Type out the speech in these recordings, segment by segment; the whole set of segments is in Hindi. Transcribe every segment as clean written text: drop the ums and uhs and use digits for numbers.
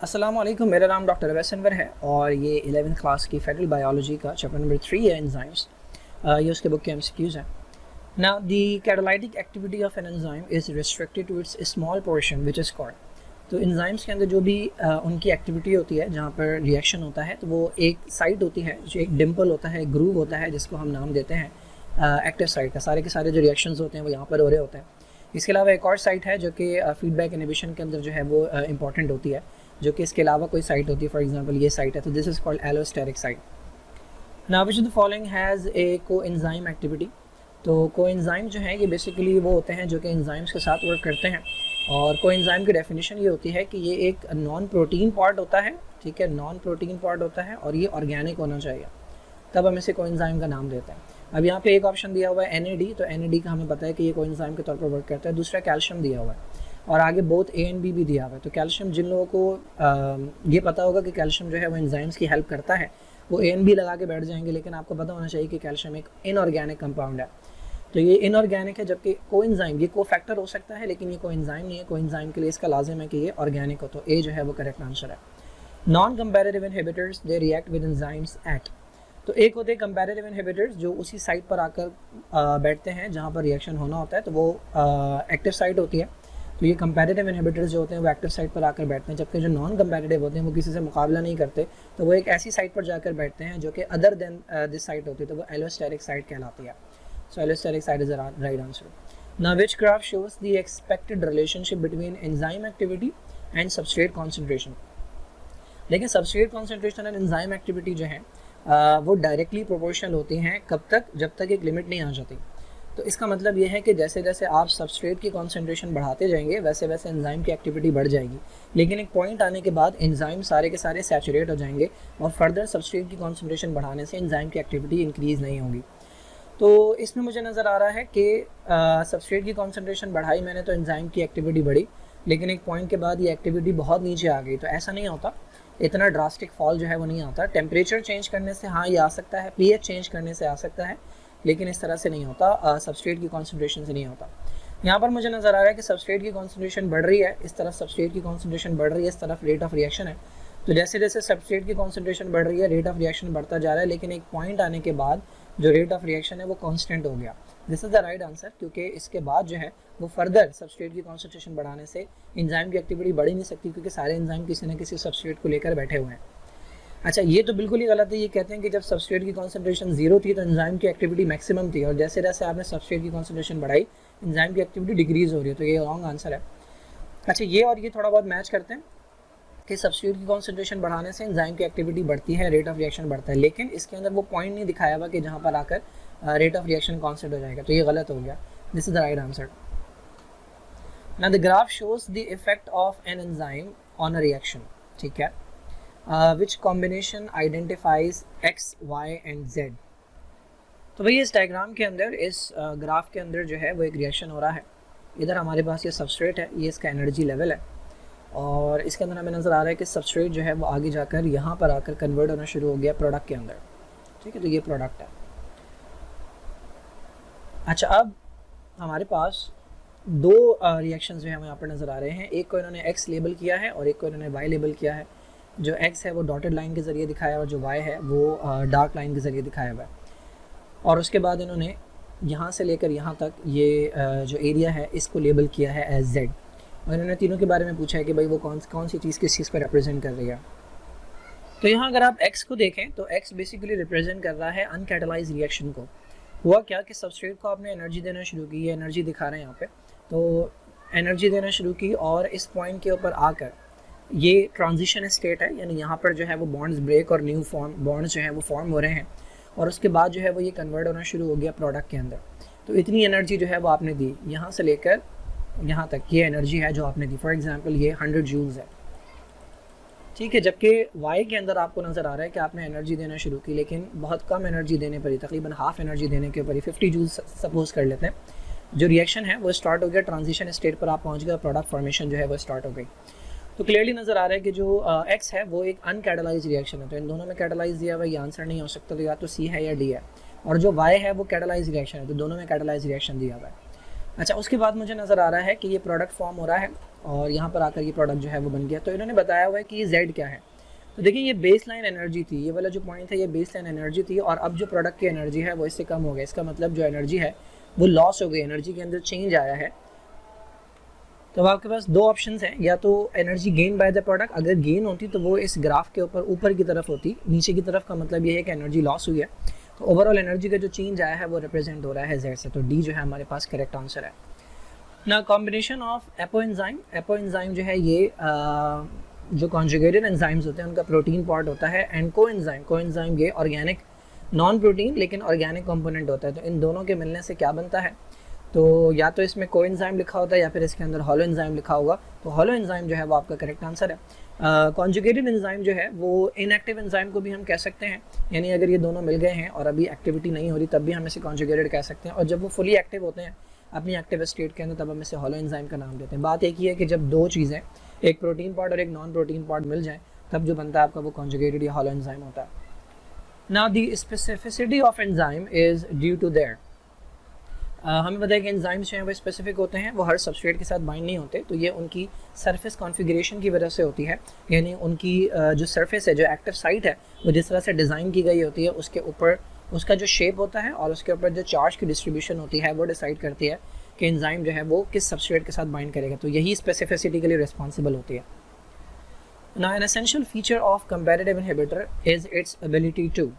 अस्सलाम वालेकुम, मेरा नाम डॉक्टर अवैस अनवर है और ये 11th क्लास की फेडरल बायोलॉजी का चैप्टर नंबर 3 है एंजाइम्स। ये उसके बुक के एमसीक्यूज़ हैं। Now the catalytic activity of an enzyme is restricted to its small portion which is called. तो एंजाइम्स के अंदर जो भी उनकी एक्टिविटी होती है जहाँ पर रिएक्शन होता है, तो वो एक साइट होती है, जो एक डिम्पल होता है, एक ग्रूव होता है, जिसको हम नाम देते हैं एक्टिव साइट का। सारे के सारे जो रिएक्शंस होते हैं वो यहाँ पर हो रहे होते हैं। इसके अलावा एक और साइट है जो कि फीडबैक इनहिबिशन के अंदर जो है वो इंपॉर्टेंट होती है, जो कि इसके अलावा कोई साइट होती है। फॉर एग्जांपल ये साइट है, तो this is called allosteric site. Now which of the following has a coenzyme activity. तो कोएंजाइम जो है ये बेसिकली वो होते हैं जो कि एंजाइम्स के साथ वर्क करते हैं। और कोएंजाइम की डेफिनेशन ये होती है कि ये एक नॉन प्रोटीन पार्ट होता है, ठीक है, नॉन प्रोटीन पार्ट होता है और ये ऑर्गेनिक होना चाहिए, तब हम इसे कोएंजाइम का नाम देते हैं। अब यहाँ पे एक ऑप्शन दिया हुआ है NAD, तो NAD का हमें पता है कि ये कोएंजाइम के तौर पर वर्क करता है। दूसरा कैल्शियम दिया हुआ है और आगे बोथ A and B भी दिया हुआ है। तो कैल्शियम, जिन लोगों को ये पता होगा कि कैल्शियम जो है वो एंजाइम्स की हेल्प करता है, वो A and B लगा के बैठ जाएंगे, लेकिन आपको पता होना चाहिए कि कैल्शियम एक इनऑर्गेनिक कंपाउंड है। तो ये इनऑर्गेनिक है, जबकि कोएंजाइम ये कोफैक्टर हो सकता है, लेकिन ये कोएंजाइम नहीं है। कोएंजाइम के लिए इसका लाजिम है कि ये ऑर्गेनिक हो, तो A जो है वो करेक्ट आंसर है। Non comparative inhibitors they react with enzymes at. तो एक होते हैं कंपैरेटिव इनहिबिटर्स जो उसी साइट पर आकर बैठते हैं जहाँ पर रिएक्शन होना होता है, तो वो एक्टिव साइट होती है। तो ये कंपैरेटिव इनहिबिटर्स जो होते हैं वो एक्टिव साइट पर आकर बैठते हैं, जबकि जो नॉन कंपैरेटिव होते हैं वो किसी से मुकाबला नहीं करते, तो वो एक ऐसी साइट पर जाकर बैठते हैं जो कि अदर देन दिस साइट होती है, तो वो एलोस्टेरिक साइट कहलाती है। So allosteric site is the right answer. Now which graph shows the expected relationship between enzyme activity and substrate concentration. लेकिन substrate concentration and enzyme activity जो है वो डायरेक्टली प्रोपोर्शनल होती हैं, कब तक? जब तक एक लिमिट नहीं आ जाती। तो इसका मतलब ये है कि जैसे जैसे आप सबस्ट्रेट की कॉन्सेंट्रेशन बढ़ाते जाएंगे वैसे वैसे एंजाइम की एक्टिविटी बढ़ जाएगी, लेकिन एक पॉइंट आने के बाद एंजाइम सारे के सारे सैचुरेट हो जाएंगे और फर्दर सबस्ट्रेट की कॉन्सेंट्रेशन बढ़ाने से एंजाइम की एक्टिविटी इंक्रीज़ नहीं होगी। तो इसमें मुझे नज़र आ रहा है कि सबस्ट्रेट की कॉन्सेंट्रेशन बढ़ाई मैंने तो एंजाइम की एक्टिविटी बढ़ी, लेकिन एक पॉइंट के बाद ये एक्टिविटी बहुत नीचे आ गई। तो ऐसा नहीं होता, इतना ड्रास्टिक फॉल जो है वो नहीं आता। टेम्परेचर चेंज करने से हाँ ये आ सकता है, pH चेंज करने से आ सकता है, लेकिन इस तरह से नहीं होता, सबस्ट्रेट की कॉन्सेंट्रेशन से नहीं होता। यहाँ पर मुझे नज़र आ रहा है कि सबस्ट्रेट की कॉन्सेंट्रेशन बढ़ रही है, इस तरफ सबस्ट्रेट की कॉन्सेंट्रेशन बढ़ रही है, इस तरफ रेट ऑफ रिएक्शन है। तो जैसे जैसे सबस्ट्रेट की कॉन्सेंट्रेशन बढ़ रही है रेट ऑफ रिएक्शन बढ़ता जा रहा है, लेकिन एक पॉइंट आने के बाद जो रेट ऑफ रिएक्शन है वो कांस्टेंट हो गया। This is the right answer, क्योंकि इसके बाद जो है वो फर्दर सबस्ट्रेट की कॉन्सेंट्रेशन बढ़ाने से एंजाइम की एक्टिविटी बढ़ ही नहीं सकती, क्योंकि सारे एंजाइम किसी न किसी सबस्ट्रेट को लेकर बैठे हुए हैं। अच्छा, ये तो बिल्कुल ही गलत है। ये कहते हैं कि जब सबस्ट्रेट की कॉन्सेंट्रेशन जीरो थी तो एंजाइम की एक्टिविटी मैक्सिमम थी, और जैसे जैसे आपने सबस्ट्रेट की कॉन्सेंट्रेशन बढ़ाई एंजाइम की एक्टिविटी डिक्रीज हो रही है, तो ये रॉन्ग आंसर है। अच्छा, ये और ये थोड़ा बहुत मैच करते हैं कि सबस्ट्रेट की कॉन्सेंट्रेशन बढ़ाने से एंजाइम की एक्टिविटी बढ़ती है, रेट ऑफ रिएक्शन बढ़ता है, लेकिन इसके अंदर वो पॉइंट नहीं दिखाया हुआ कि जहाँ पर आकर रेट ऑफ रिएक्शन कॉन्स्टेंट हो जाएगा, तो ये गलत हो गया। This is the right answer. Now the graph shows the effect of an enzyme on a reaction, ठीक है, which combination identifies X, Y and Z। तो भैया इस डायग्राम के अंदर, इस ग्राफ के अंदर जो है वो एक रिएक्शन हो रहा है। इधर हमारे पास ये सबस्ट्रेट है, ये इसका एनर्जी लेवल है, और इसके अंदर हमें नज़र आ रहा है कि सबस्ट्रेट जो है वो आगे जाकर यहाँ पर आकर कन्वर्ट होना शुरू हो गया प्रोडक्ट के अंदर, ठीक है। तो ये प्रोडक्ट है। अच्छा, अब हमारे पास दो रिएक्शंस जो है हमें यहाँ पर नज़र आ रहे हैं। एक को इन्होंने X लेबल किया है और एक को इन्होंने Y लेबल किया है। जो X है वो डॉटेड लाइन के ज़रिए दिखाया और जो Y है वो डार्क लाइन के ज़रिए दिखाया हुआ है। और उसके बाद इन्होंने यहाँ से लेकर यहाँ तक ये जो एरिया है इसको लेबल किया है एज Z, और इन्होंने तीनों के बारे में पूछा है कि भाई वो कौन सी चीज़ किस चीज़ पर रिप्रेजेंट कर रही है। तो यहाँ अगर आप X को देखें तो X बेसिकली रिप्रेजेंट कर रहा है अनकैटलाइज रिएक्शन को। हुआ क्या कि सबस्ट्रेट को आपने एनर्जी देना शुरू की, ये एनर्जी दिखा रहे हैं यहाँ पे, तो एनर्जी देना शुरू की और इस पॉइंट के ऊपर आकर ये ट्रांजिशन स्टेट है, यानी यहाँ पर जो है वो बॉन्ड्स ब्रेक और न्यू बॉन्ड्स जो है वो फॉर्म हो रहे हैं, और उसके बाद जो है वो ये कन्वर्ट होना शुरू हो गया प्रोडक्ट के अंदर। तो इतनी एनर्जी जो है वो आपने दी, यहाँ से लेकर यहाँ तक ये एनर्जी है जो आपने दी। फॉर एग्जांपल ये 100 जूल्स है, ठीक है, जबकि वाई के अंदर आपको नज़र आ रहा है कि आपने एनर्जी देना शुरू की, लेकिन बहुत कम एनर्जी देने पर ही, तकरीबन हाफ एनर्जी देने के ऊपर ही 50 जूल्स सपोज कर लेते हैं, जो रिएक्शन है वो स्टार्ट हो गया, ट्रांजिशन स्टेट पर आप पहुँच गए, प्रोडक्ट फॉर्मेशन जो है वो स्टार्ट हो गई। तो क्लियरली नज़र आ रहा है कि जो X है वो एक अनकैटलाइज रिएक्शन है, तो इन दोनों में कैटलाइज दिया हुआ, ये आंसर नहीं हो सकता, तो या तो C है या D है। और जो Y है वो कैटलाइज रिएक्शन है, तो दोनों में कैटलाइज रिएक्शन दिया हुआ है। अच्छा, उसके बाद मुझे नज़र आ रहा है कि ये प्रोडक्ट फॉर्म हो रहा है और यहाँ पर आकर ये प्रोडक्ट जो है वो बन गया। तो इन्होंने बताया हुआ है कि ये Z क्या है। तो देखिए, ये बेस लाइन एनर्जी थी, ये वाला जो पॉइंट है ये बेस लाइन एनर्जी थी, और अब जो प्रोडक्ट की एनर्जी है वो इससे कम हो गया। इसका मतलब जो एनर्जी है वो लॉस हो गई, एनर्जी के अंदर चेंज आया है। तो आपके पास दो ऑप्शंस हैं, या तो energy gain by the product, अगर गेन होती तो वो इस ग्राफ के ऊपर की तरफ होती, नीचे की तरफ का मतलब ये है कि एनर्जी लॉस हुई है। तो ओवरऑल एनर्जी का जो चेंज आया है वो रिप्रेजेंट हो रहा है Z से। तो D जो है हमारे पास करेक्ट आंसर है ना। कॉम्बिनेशन ऑफ एपो एंजाइम जो है ये जो कॉन्जुगेटेड एंजाइम्स होते हैं उनका प्रोटीन पार्ट होता है, एंड को एंजाइम ये ऑर्गेनिक नॉन प्रोटीन लेकिन ऑर्गेनिक कंपोनेंट होता है। तो इन दोनों के मिलने से क्या बनता है, तो या तो इसमें को एंजाइम लिखा होता है या फिर इसके अंदर हॉलो एंजाइम लिखा होगा। तो हॉलो एंजाइम जो है वो आपका करेक्ट आंसर है। कॉन्जुगेटेड एंजाइम जो है वो इनएक्टिव एंजाइम को भी हम कह सकते हैं, यानी अगर ये दोनों मिल गए हैं और अभी एक्टिविटी नहीं हो रही तब भी हम इसे कॉन्जुगेटेड कह सकते हैं, और जब वो फुली एक्टिव होते हैं अपनी एक्टिव स्टेट के अंदर तब हम इसे हॉलो एंजाइम का नाम देते हैं। बात एक ही है कि जब दो चीज़ें, एक प्रोटीन पार्ट और एक नॉन प्रोटीन पार्ट मिल जाए तब जो बनता है आपका वो कॉन्जुगेटेड या हॉलो एंजाइम होता है। Now the specificity of enzyme is due to their, हमें पता है कि एंजाइम्स जो हैं वो स्पेसिफिक होते हैं, वो हर सबस्ट्रेट के साथ बाइंड नहीं होते। तो ये उनकी सरफेस कॉन्फ़िगरेशन की वजह से होती है, यानी उनकी जो सरफेस है, जो एक्टिव साइट है, वो जिस तरह से डिज़ाइन की गई होती है उसके ऊपर उसका जो शेप होता है और उसके ऊपर जो चार्ज की डिस्ट्रीब्यूशन होती है वो डिसाइड करती है कि एंजाइम जो है वो किस सबस्ट्रेट के साथ बाइंड करेगा। तो यही स्पेसिफिसिटी के लिए रिस्पॉन्सिबल होती है। Now an essential feature of comparative inhibitor is its ability to,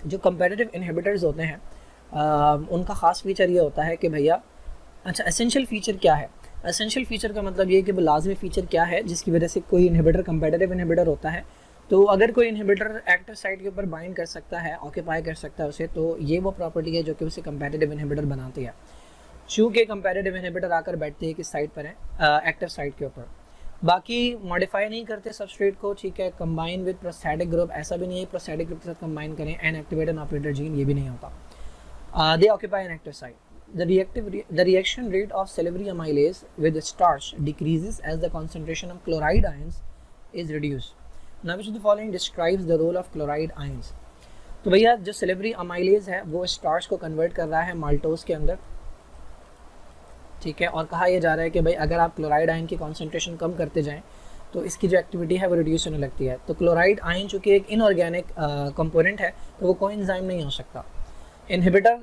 जो कंपैरेटिव इनहिबिटर्स होते हैं उनका ख़ास फीचर ये होता है कि भैया, अच्छा एसेंशियल फ़ीचर क्या है? एसेंशियल फ़ीचर का मतलब ये कि वो लाजमी फ़ीचर क्या है जिसकी वजह से कोई इनहिबिटर कंपैरेटिव इनहिबिटर होता है। तो अगर कोई इनहिबिटर एक्टिव साइट के ऊपर बाइंड कर सकता है, ऑक्यूपाई कर सकता है उसे, तो ये वो प्रॉपर्टी है जो कि उसे कंपैरेटिव इनहिबिटर बनाती है। चूँकि कंपैरेटिव इनहिबिटर आकर बैठते हैं किस साइट पर है, एक्टिव साइट के ऊपर, बाकी मॉडिफाई नहीं करते सबस्ट्रेट को, ठीक है, कंबाइन विद प्रोस्थेटिक ग्रुप, ऐसा भी नहीं है प्रोस्थेटिक ग्रुप के साथ कंबाइन करें, an activate an operator gene, ये भी नहीं होता। They occupy an active site. The reaction rate of salivary amylase with starch decreases as the concentration of chloride ions is reduced. Now which of the following describes the role of chloride ions? तो भैया जो सिलेवरी अमाइलेज है वो स्टार्च को कन्वर्ट कर रहा है माल्टोज के अंदर, ठीक है, और कहा यह जा रहा है कि भाई अगर आप क्लोराइड आयन की कॉन्सेंट्रेशन कम करते जाएं तो इसकी जो एक्टिविटी है वो रिड्यूस होने लगती है। तो क्लोराइड आयन चूँकि एक इनऑर्गेनिक कंपोनेंट है तो वो कोएंजाइम नहीं हो सकता। इनहिबिटर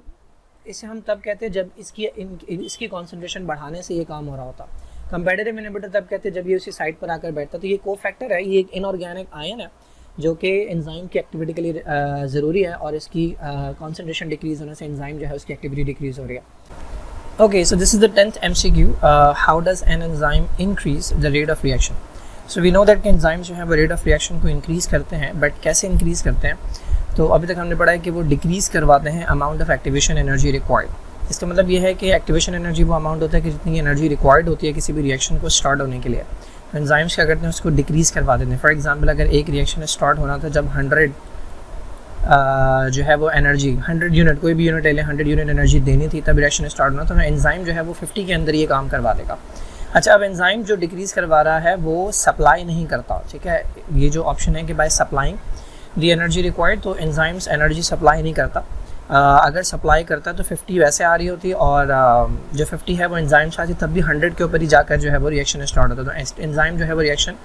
इसे हम तब कहते हैं जब इसकी कॉन्सेंट्रेशन बढ़ाने से ये काम हो रहा होता। कंपैरेटिव इनहिबिटर तब कहते हैं जब ये उसी साइट पर आकर बैठता। तो ये कोफैक्टर है, ये एक इनऑर्गेनिक आयन है जो कि एंजाइम की एक्टिविटी के लिए ज़रूरी है, और इसकी कॉन्सेंट्रेशन डिक्रीज़ होने से एंजाइम जो है उसकी एक्टिविटी डिक्रीज़ हो रही है। Okay, so this is the 10th MCQ, how does an enzyme increase the rate of reaction. So we know that कि एंजाइम्स जो है वो रेट ऑफ रिएक्शन को इंक्रीज़ करते हैं, बट कैसे इंक्रीज़ करते हैं? तो अभी तक हमने पढ़ा है कि वो डिक्रीज़ करवाते हैं amount of activation energy required. इसका मतलब ये है कि एक्टिवेशन एनर्जी वो अमाउंट होता है कि जितनी एनर्जी रिक्वायर्ड होती है किसी भी रिएक्शन को स्टार्ट होने के लिए। तो एंजाइम्स क्या करते हैं, उसको डिक्रीज़ करवा देते हैं। फॉर एग्जांपल, अगर एक रिएक्शन स्टार्ट होना था जब 100 जो है वो एनर्जी 100 यूनिट, कोई भी यूनिट ले लें, 100 यूनिट एनर्जी देनी थी तब रिएक्शन स्टार्ट होना, तो एंजाइम जो है वो 50 के अंदर ये काम करवा देगा। अच्छा, अब एंजाइम जो डिक्रीज़ करवा रहा है वो सप्लाई नहीं करता, ठीक है, ये जो ऑप्शन है कि by supplying the energy required, तो एंजाइम्स एनर्जी सप्लाई नहीं करता। अगर सप्लाई करता है तो 50 वैसे आ रही होती, और जो 50 है वो एंजाइम्स आती तब भी 100 के ऊपर ही जाकर जो है वो रिएक्शन स्टार्ट होता है। तो एंजाइम जो है वो रिएक्शन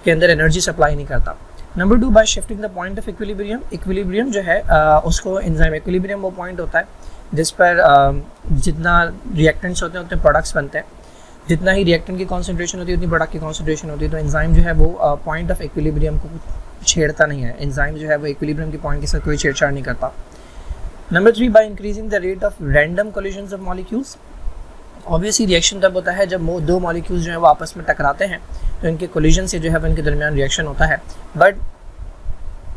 के अंदर एनर्जी सप्लाई नहीं करता। Number 2, bye shifting the point of equilibrium जो है उसको एंजाइम, इक्विलिब्रियम वो पॉइंट होता है जिस पर जितना रिएक्टेंट्स होते हैं उतने प्रोडक्ट्स बनते हैं, जितना ही रिएक्टेंट की कॉन्सेंट्रेशन होती है उतनी प्रोडक्ट की कॉन्सेंट्रेशन होती है। तो एंजाइम जो है वो पॉइंट ऑफ इक्विलिब्रियम को छेड़ता नहीं है, एंजाइम जो है वो इक्विलिब्रियम के पॉइंट के साथ कोई छेड़छाड़ नहीं करता। Number 3, by increasing the rate of random collisions of molecules. Obviously reaction तब होता है जब दो मॉलिक्यूल्स जो है वो आपस में टकराते हैं, तो इनके कोलिजन से जो है वो इनके दरमियान रिएक्शन होता है। बट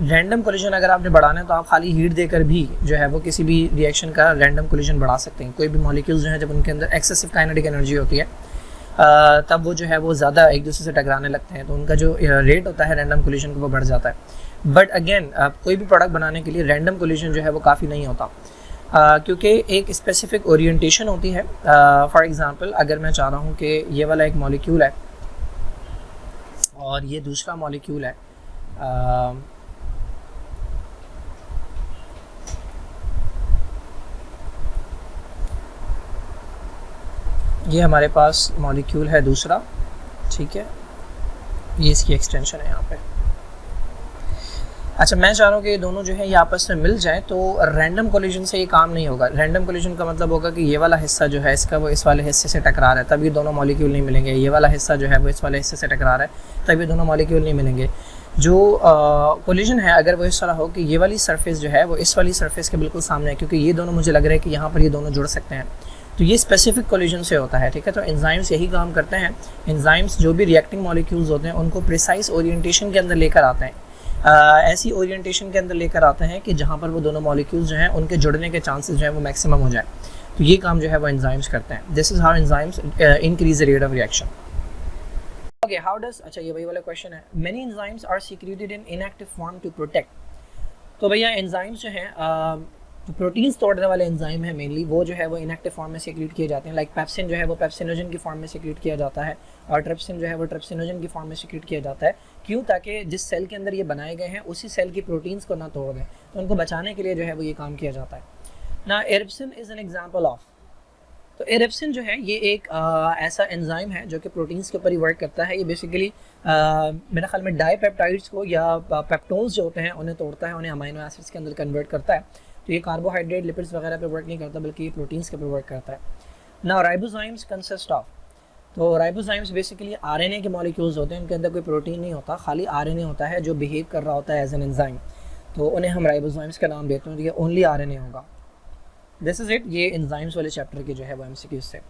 रैंडम कोलिजन अगर आपने बढ़ाना है तो आप खाली हीट देकर भी जो है वो किसी भी रिएक्शन का रैंडम कोलिजन बढ़ा सकते हैं। कोई भी मॉलिक्यूल्स जो है जब उनके अंदर एक्सेसिव काइनेटिक एनर्जी होती है तब वो जो है वो ज़्यादा एक दूसरे से टकराने लगते हैं, तो उनका जो रेट होता है रैंडम कोलिजन का वो बढ़ जाता है। बट अगेन कोई भी प्रोडक्ट बनाने के लिए रैंडम कोलिजन जो है वो काफ़ी नहीं होता, क्योंकि एक स्पेसिफिक ओरिएंटेशन होती है। फॉर एग्जांपल, अगर मैं चाह रहा हूँ कि ये वाला एक मॉलिक्यूल है और ये दूसरा मॉलिक्यूल है, ये हमारे पास मॉलिक्यूल है दूसरा, ठीक है, ये इसकी एक्सटेंशन है यहाँ पे। अच्छा, मैं चाह रहा हूँ कि ये दोनों जो है ये आपस में मिल जाए, तो रैंडम कोलिजन से ये काम नहीं होगा। रैंडम कोलिजन का मतलब होगा कि ये वाला हिस्सा जो है इसका वो इस वाले हिस्से से टकरा रहा है, तब ये दोनों मॉलिक्यूल नहीं मिलेंगे। ये वाला हिस्सा जो है वो इस वाले हिस्से से टकरा रहा है, तब ये दोनों मॉलिक्यूल नहीं मिलेंगे। जो कोलिजन है अगर वो इस तरह हो कि ये वाली सरफेस जो है वो इस वाली सरफेस के बिल्कुल सामने है, क्योंकि ये दोनों मुझे लग रहा है कि यहाँ पर ये दोनों जुड़ सकते हैं, तो ये स्पेसिफिक कोलिजन से होता है, ठीक है। तो एंजाइम्स यही काम करते हैं। एंजाइम्स जो भी रिएक्टिंग मॉलिक्यूल्स होते हैं उनको प्रिसाइज ओरिएंटेशन के अंदर लेकर आते हैं, ऐसी ओरिएंटेशन के अंदर लेकर आते हैं कि जहाँ पर वो दोनों मॉलिक्यूल्स जो हैं उनके जुड़ने के चांसेस जो है वो मैक्सिमम हो जाए। तो ये काम जो है वो एंजाइम्स करते हैं। This is how enzymes increase the rate of reaction. Okay, how does, अच्छा ये वही वाला क्वेश्चन है। Many enzymes are secreted in inactive form to protect. तो भैया एंजाइम्स जो हैं तो प्रोटीन्स तोड़ने वाले एंजाइम है मेनली, वो जो है वो इनएक्टिव फॉर्म में सीक्रेट किए जाते हैं। लाइक पेप्सिन जो है वो पेप्सिनोजन की फॉर्म में सीक्रेट किया जाता है, और ट्रिप्सिन जो है वो ट्रिप्सिनोजन की फॉर्म में सीक्रेट किया जाता है। क्यों? ताकि जिस सेल के अंदर ये बनाए गए हैं उसी सेल की प्रोटीन्स को ना तोड़ दें, तो उनको बचाने के लिए जो है वो ये काम किया जाता है ना। एरिप्सिन इज़ एन एग्जाम्पल ऑफ, तो एरिप्सिन जो है ये एक ऐसा एंजाइम है जो कि प्रोटीन्स के ऊपर ही वर्क करता है। ये बेसिकली मेरे ख्याल में डाईपेप्टाइड्स को या पेप्टोन्स जो होते हैं उन्हें तोड़ता है, उन्हें अमीनो एसिड्स के अंदर कन्वर्ट करता है। तो ये कार्बोहाइड्रेट, लिपिड्स वगैरह पे वर्क नहीं करता, बल्कि ये प्रोटीन्स के ऊपर वर्क करता है ना। राइबोसोम्स कंसिस्ट ऑफ, तो राइबोसोम्स बेसिकली आरएनए के मॉलिक्यूल्स होते हैं, उनके अंदर कोई प्रोटीन नहीं होता, खाली आरएनए होता है जो बिहेव कर रहा होता है एज एन एंजाइम, तो उन्हें हम राइबोसोम्स का नाम देते हैं। तो ये ओनली आरएनए होगा। दिस इज इट, ये एंजाइम्स वाले चैप्टर के जो है वो एमसीक्यूज से।